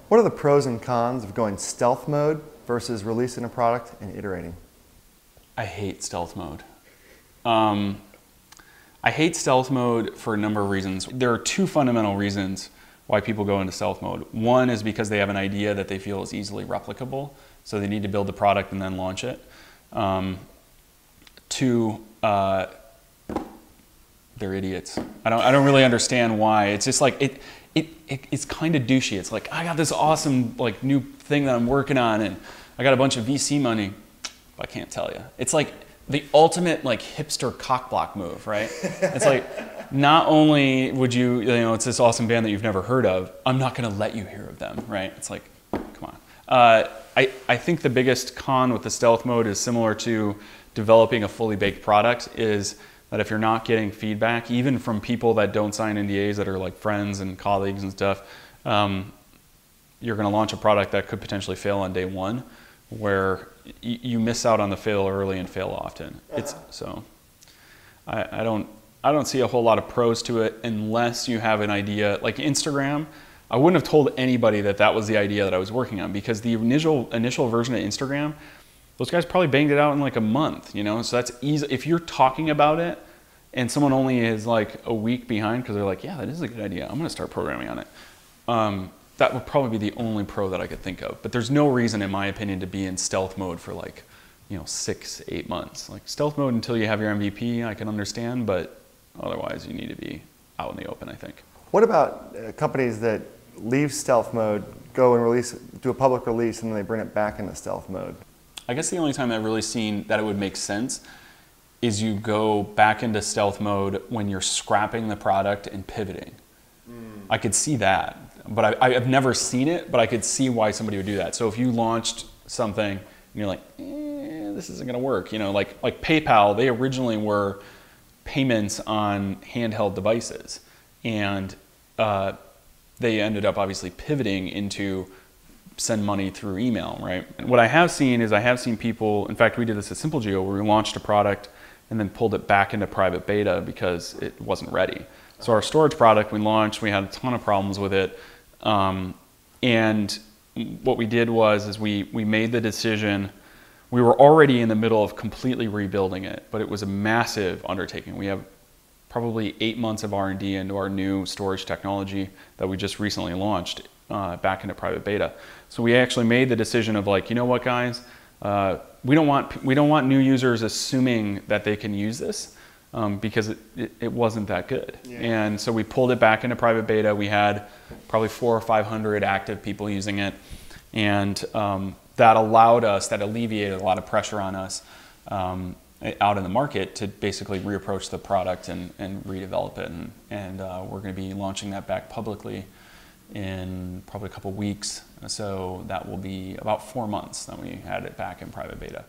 What are the pros and cons of going stealth mode versus releasing a product and iterating? I hate stealth mode. I hate stealth mode for a number of reasons. There are two fundamental reasons why people go into stealth mode. One is because they have an idea that they feel is easily replicable, so they need to build the product and then launch it. Two, they're idiots. I don't really understand why. It's just like it's kind of douchey. It's like, I got this awesome like new thing that I'm working on, and I got a bunch of VC money. I can't tell you. It's like the ultimate like hipster cockblock move, right? It's like, not only would you know, it's this awesome band that you've never heard of, I'm not going to let you hear of them, right? It's like, come on. I think the biggest con with the stealth mode is similar to developing a fully baked product, is that if you're not getting feedback, even from people that don't sign NDAs, that are like friends and colleagues and stuff, you're going to launch a product that could potentially fail on day one, where you miss out on the fail early and fail often. So I don't see a whole lot of pros to it unless you have an idea. Like Instagram, I wouldn't have told anybody that that was the idea that I was working on, because the initial version of Instagram, those guys probably banged it out in like a month, you know? So that's easy. If you're talking about it and someone only is like a week behind because they're like, yeah, that is a good idea, I'm gonna start programming on it. That would probably be the only pro that I could think of. But there's no reason, in my opinion, to be in stealth mode for like, 6-8 months. Like stealth mode until you have your MVP, I can understand, but otherwise you need to be out in the open, I think. What about companies that leave stealth mode, go and do a public release, and then they bring it back into stealth mode? I guess the only time I've really seen that it would make sense is you go back into stealth mode when you're scrapping the product and pivoting. I could see that, but I've never seen it, but I could see why somebody would do that. So if you launched something and you're like, this isn't gonna work, like PayPal, they originally were payments on handheld devices, and they ended up obviously pivoting into send money through email, right? And what I have seen is people, in fact, we did this at Simple Geo, where we launched a product and then pulled it back into private beta because it wasn't ready. So our storage product we launched, we had a ton of problems with it. And what we did was we made the decision. We were already in the middle of completely rebuilding it, but it was a massive undertaking. We have probably 8 months of R&D into our new storage technology that we just recently launched back into private beta. So we actually made the decision of like, you know what, guys, we don't want new users assuming that they can use this, because it wasn't that good. Yeah. And so we pulled it back into private beta. We had probably 400 or 500 active people using it, and that alleviated a lot of pressure on us out in the market to basically reapproach the product and redevelop it. And we're going to be launching that back publicly in probably a couple weeks. So that will be about 4 months that we had it back in private beta.